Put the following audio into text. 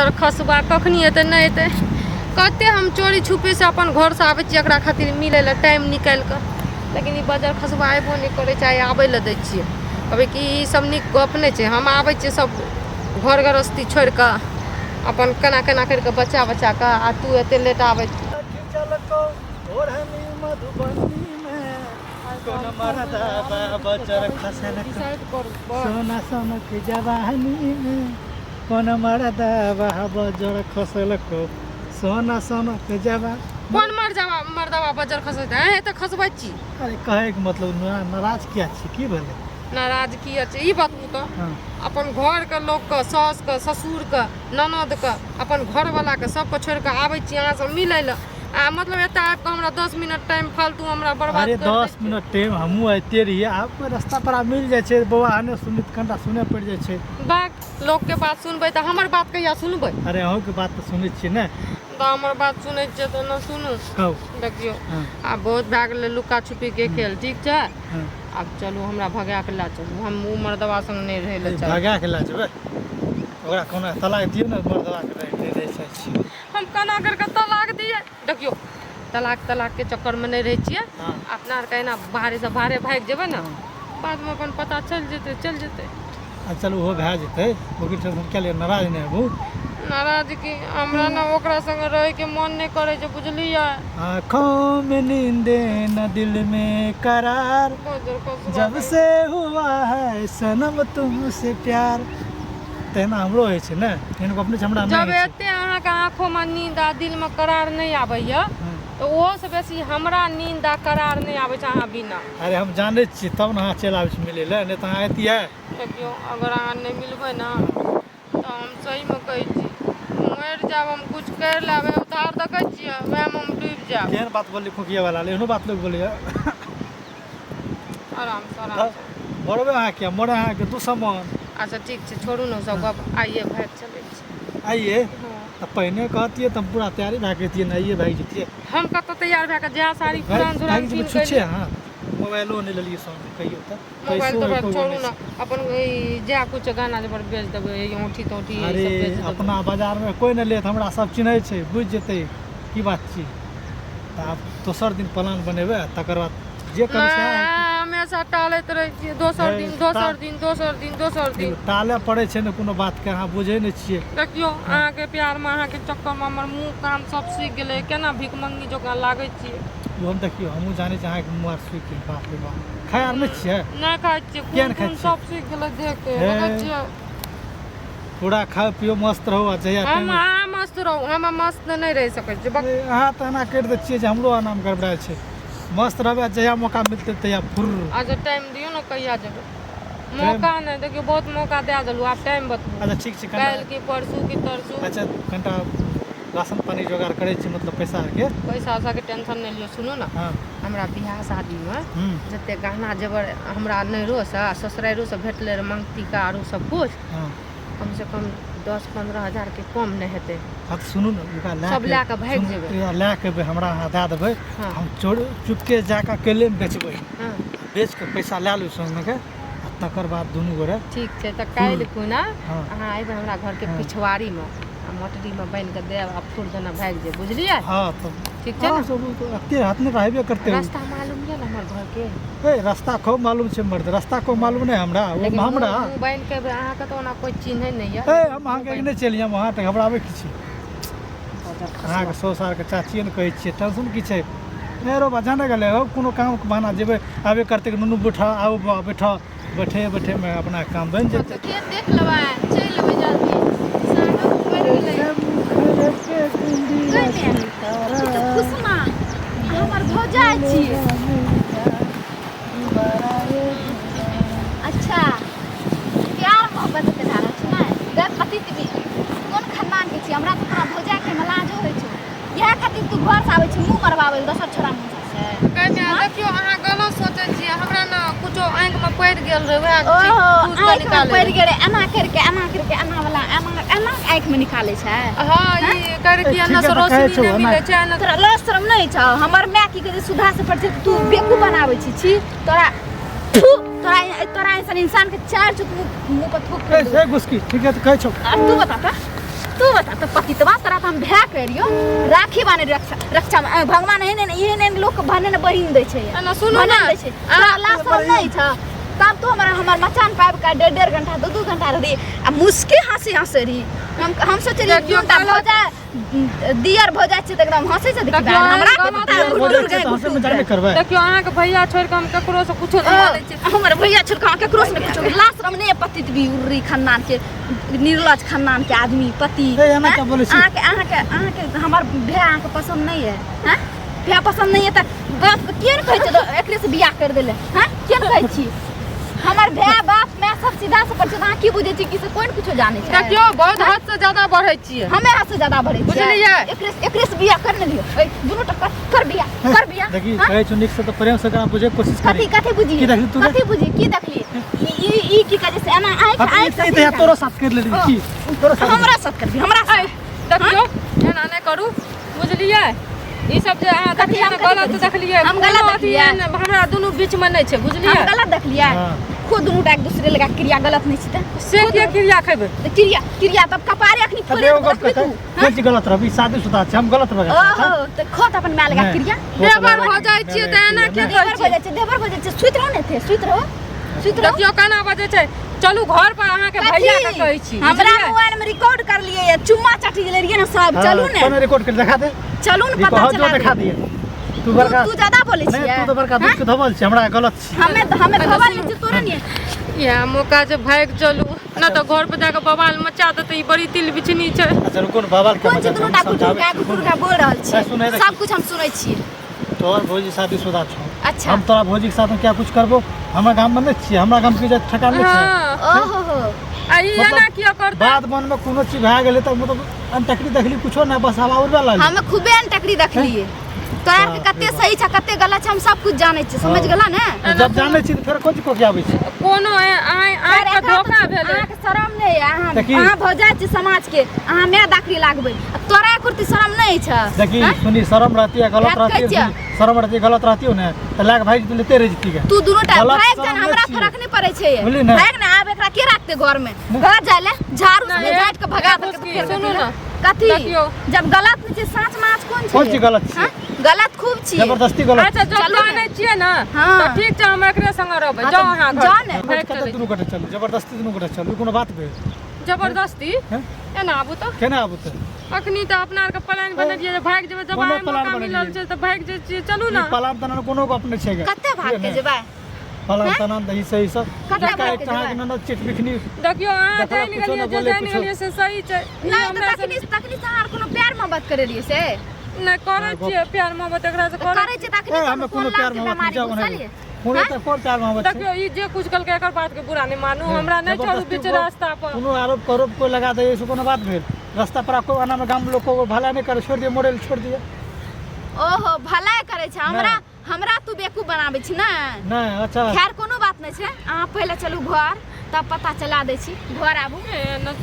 बजर खसबा कखनी एतै नहीं एतै कते हम चोरी छुपे से अपन घर से आबै छियै एकरा खातिर मिलै ला टाइम निकाल के लेकिन ई बजर खसबा आइबो नहीं करे चाहे आबै ला दै छियै कहबै कि ई सब नीक गप नहीं छै हम आबै छियै सब घर गृहस्थी छोड़ के अपन केना केना करके बचा बचा के आ तू एते लेट आबै सोना सोना के जवानी में कौन मरदा बजर खसल को सोना सोना के जवा कौन मर्दवा बजर खसबै है त खसबै छी अरे कहे के मतलब नाराज किया छी की भेलै नाराज किया छै ई बात तो हाँ। अपन घर के लोग के सास के ससुर के ननद के अपन घर वाला के सबके छोड़ के आबै छी अहाँ सब मिलै ला आ मतलब एतऽ आबि के हमरा 10 मिनट टाइम फालतू हमरा बर्बाद अरे कर 10 मिनट टाइम हमहूँ अइते रहिए आब कोई रास्ता पर मिल जाइ छै बौआ आने सुनी कनिटा सुने पड़ि जाइ छै बात लोग के बात सुनबै त हमर बात कहिया सुनबै अरे अहूँ के बात तो सुनै छियै ने त हमर बात सुनै छियै त न सुनू कहू देखियो हाँ। आब बहुत भए गेलै लुका छुपी के खेल ठीक छै हाँ। आब चलू हमरा भगा के ला चलू हम उ मर्दवा संग नहीं रहै ला चल भगा के ला जेबै ओकरा कोना तलाक दियौ ने मर्दवा के रह जाइ छी हम केना करके तलाक दिए देखियो तलाक के चक्कर में नहीं रहे छियै हाँ। अपना आर कहना बाहरे से बाहरे भाग जेबै ना बाद में अपन पता चल जेतै आ चलू ओहो भए जेतै ओकर टेंशन क्या लिए नाराज नहीं हेबू नाराज की हमरा ना ओकरा संग रहे के मन नहीं करे छै बुझलियै आँखों में नींदे न दिल में करार जब से हुआ है सनम तुमसे प्यार तेना हमरो होइ छै ने इनको अपने हमरा जब नहीं एते अहाँ के आँखों में नींद आ दिल में करार नहीं आबैया तो ओहो से बेसी हमरा नींद आ करार नहीं आबै छै अहाँ बिना अरे हम जाने छियै तब ने अहाँ चलि आबै छी मिलै लए नहि तऽ अहाँ अइतियै देखियो अगर अहाँ नहीं मिलबै ना तो हम सही में कहै छी मरि जाब हम कुछ कर लेबै उधार देखै छियै वएह में हम डूबि जाब केहन बात बोलली खुकिया वाला एहनो बात लोग बोलिए आराम से मरबै अहाँ किया मरे अहाँके दुश्मन अच्छा ठीक छै छोड़ू ने सब गप आइए भाग चलै छी आइए हाँ। तऽ पहिने कहतियै तऽ हम पूरा तैयारी भए के जैतियै ने आइए भागि जैतियै हम कतऽ तैयार भए के जहाँ साड़ी पुरान भागि दुरान जेबै कीन छुच्छे के अहाँ मोबाइलो नहि लेलियै संगे कहियो तऽ मोबाइल तो पैसो एको छोड़ू नहि ना अपन जा कुछ गाना जबर बेच देबै औंठी तौठी ई अरे सब बेच देबै अपना बाजारमे कोई नहि लेत हमरा सब चिन्है छै बुझि जेतै की बात छियै तऽ आब दोसर दिन प्लान बनेबै तकर बाद जे करै छै हमेशा टालैत रहै छियै दोसर दिन टाले पड़ै छै ने कोनो बातके अहाँ बुझै नहि छियै देखियो अहाँके प्यारमे अहाँके चक्करमे हमर मुँह कान सब सीख गेलै केना भिखमंगी जकाँ लागै छियै ओ हम देखियो हमहूँ जानै छी अहाँके मुँह आर सुखि गेल बाप रे बाप खाय आर नहि छियै नहीं खाइ छियै किया नहि खाइ खून छियै? सब सीख गेलै देख के हे। देखै छियै पूरा खाओ पियो मस्त रहू आ जहिया हम टाइम अहाँ मस्त रहू हम मस्त नहीं रह सकै छी बक अहाँ तऽ एना करि दै छियै जे हमरो आनाम गड़बड़ा छै मस्त रहबै जहिया मौका मिलतै तहिया फुर अच्छा टाइम दियो ना कहिया जेबै मौका नहीं देखियो बहुत मौका दे देलू आप टाइम बतबू अच्छा ठीक छै काल्हि की परसू की तरसू अच्छा कनिटा राशन पानी जोगाड़ करै छी मतलब पैसा आरके पैसा वैसा के टेंशन नहीं लियो सुनू ना हाँ हमरा बियाह शादी में हूँ जते गहना जेवर हमरा नैहरो से ससुराइरो से भेटले रहे मंगतिका आरो सब कुछ हाँ कम से कम 10-15 हजार के कम नहीं हेतै हाँ तऽ सुनू ने ओकरा सब लए के भागि जेबै लए के एबै हमरा अहाँ दए देबै हाँ। हम चुपके जाके अकेले बेचबै हाँ बेच के पैसा लए लू संगे के आ तकर बाद दुनू गोरे ठीक छै तऽ काल्हि खुना हाँ। अहाँ अयबै हमरा घर के हाँ। पिछवाड़ी में आ मटरी में बांध के देब आ फूल देना भागि जाए बुझलियै हाँ तो ठीक छै ना सब अते हाथ में रहबे करते हो रास्ता मालूम यऽ ना हमर घर के ए रास्ता खूब मालूम छै मर्द रास्ता को मालूम नहीं हमरा वो लेकिन हमरा मुँह बांध के एबै, अहाँके तऽ ओना कोई चिन्है नहीं यऽ ए हम अहाँके नहि चलि जायब अहाँ तऽ घबराबै की छी अहाँके 100 सालके चाचिए ने कहै छियै टेंशन की छै नहि रो जाने गेलै हो कोनो काम के बहाना जेबै आबे करते नुनू बैठा आओ बैठा बैठे में अपना काम बनि जेतै खेत देख लेबै चलि लेबै जल्दी सागा पड़ि गेलै खुशमा हमर भौजाइ छियै अच्छा प्यार मोहब्बत के धारा छै ने गे पति भी कोन खानदान के छी हमरा तो तोरा भौजाइ के मलाजो होइ छै इएह खातिर तू घर से आबै छी मुंह मरबाबै दोसर छोरा मुंह से देखियो अहाँ गलत सोचै छियै हमरा ना कुछो आंख में पड़ि गेल रहे वएह ओहो चीज आँखि में निकाले पड़ि गेलै एना करके एना वाला एना आँखि में निकालै छै हां ई करके ठीक ना है, तो रोशनी कहै छौ, नहीं मिलै छै ना तोरा लज शरम नहीं छौ हमर माय की कहै सुधा से पड़ छै तू बेकू बनाबै छी तोरा फू, तोरा ऐसा इंसान के चार चुक मुंह पर थूक ए घुसकी ठीक है तो कहै छौ अब तू बता ता तू बता तो पति तो बात तोरा तो हम भै करियो राखी बाने रक्षा भगवान एहन लोग के भने न बहिन दै छै ना सुनो ना दै छै अल्लाह सब नहीं छ तब तो हमर मचान पाइब का 1.5 घंटा 2 घंटा रही आ मुस्की हंसे रही हम सोचे रही भौजा दियर भौजा छै त एकदम हंसे छै देखि हमरा देखियो अहाँ के भैया छोड़ के हम ककरो से कुछो नहीं मानै छी हमर भैया छोड़ के ककरो से नहीं कुछो लाश रम नहीं पति भी उर्री खानदान के निर्लज खानदान के आदमी पति अहाँ के हमर भैया अहाँ के पसंद नहीं है हैं भैया पसंद नहीं है त बाप के केन कहै छै एकरे से बियाह कर देले हैं केन कहै छी हमर भैया बाप मैं सब सीधा से पर अहाँ की बुझै छी कि से कोई कुछो जाने छै देखियो बहुत हद से ज्यादा बढ़ै छियै हमें हद से ज्यादा बढ़ै छी बुझलियै एकरे से बियाह कर लियो ए दुनू टक्कर कर बियाह देखी कहै छु निक से तो प्रेम से बुझे कोशिश करी कथि बुझी की देखली तू कथि बुझी की देखली ई की कहे से एना आइ से तोरो साथ कर लेली की तोरो साथ हमरा साथ करबी हमरा देखियो एना नहीं करू बुझलियै ई सब जे अहाँ देखलियै ना गलत देखलियै हम गलत देखलियै हमरा दुनू बीच में नहीं छै बुझलियै हम गलत देखलियै खुद दुनू एक दूसरे लगा क्रिया गलत नहीं छै से के क्रिया खेबै त क्रिया तब कपारे अखनी फोड़े कोन चीज गलत रहबी शादीशुदा छै हम गलत भगे ओहो त खत अपन माय लगा क्रिया देवर हो जाइ छियै त एना के कहै छै देवर हो जाइ छै सुइत रहो ने थे सुइत रहो देखियो केना बजे छै चलू घर पर अहाँ के भैया के कहै छी हमरा मोबाइल में रिकॉर्ड कर लिए चुम्मा चाटी ले रहिए ना सब चलू ने कोन रिकॉर्ड कर दिखा दे चलू ने पता चला दिखा दिए तू ज्यादा बोले छी तू तो बड़का दुख धबल छी हमरा गलत छी हमें धबल नहीं तोरे नहीं या मौका जे भाग चलू ना तो घर पे जाके बवाल मचा देते ई बड़ी तिल बिछनी छै अच्छा कोन बवाल के कोन दुनूटा कुटुका बोल रहल छी सब कुछ हम सुनै छी तोहर भौजी शादीशुदा छौ अच्छा हम तोरा भौजी के साथ में क्या कुछ करबो हमरा गांव में नहीं छी हमरा गांव के इज्जत ठका नहीं छै ओहो हो आई एना किया करता बात मन में कोनो चीज भए गेलै त मतलब अनटकरी देखली कुछो ना बस हवा उड़बे लागल हम खूबे अनटकरी देखलिए तोरा के कते सही छ कते गलत छ हम सब कुछ जानै छी समझ गेला ने जब जानै छी त फेर कोची को के आबै छी कोनो आइ के धोखा भेलै अहाँ के शरम नहीं अहाँ भौजा छी समाज के अहाँ मैं दाखरी लागबै तोरा कुर्ती शरम नहीं छ देखी सुनी शरम रहती है गलत रहती है शरम रहती है गलत रहती हो ना त लाग भाई तू लेते रह जती तू दोनों टाइम भाग जान हमरा फरक नहीं पड़े छै भाग ना आब एकरा के राखते घर में घर जाले झाड़ू से जाट के भगा दे के सुनो ना कथी जब गलत नहीं छै सच माच कोन छी गलत छी गलत खूब छी जबरदस्ती गलत अच्छा जब जाने छियै ना त ठीक छै हम एकरे संग रहबै जाओ अहाँ जाओ ने कते दुनू कटे चल जबरदस्ती दुनू कटे चल कोनो बात भेल जबरदस्ती एना आबू त केना आबू त अखनी त अपना आर के प्लान बना दिए जे भाग जेबै जब आइ मौका मिलल छै त भाग जे छियै चलू ना प्लान तना कोनो गप नै छै कते भाग के जेबै प्लान तना दही सही सब का एक तरह के ननद चिट बिखनी देखियो अहाँ जानि गेलिए से सही छै नै तखनी से आर कोनो प्यार मोहब्बत करे लिए से नै करै छियै प्यार मोहब्बत एकरा से करे छै तखनी हम कोनो प्यार मोहब्बत जाओ कोनो त कोन प्यार मोहब्बत देखियो ई जे कुछ कल के एकर बात के बुरा नै मानू हमरा नै छोड़ू बीच रास्ता पर कोनो आरोप करोप को लगा दे ऐसे कोनो बात भेल रास्ता पर को आना में गांव लोग को भला नहीं करे छोड़ दिए मॉडल छोड़ दिए ओहो भला करे छै हमरा तू बेकूफ बनाबै छी ना नहीं अच्छा खैर कोनो बात नहीं छै अहाँ पहले चलू घर तब पता चला दै छी घर आबू न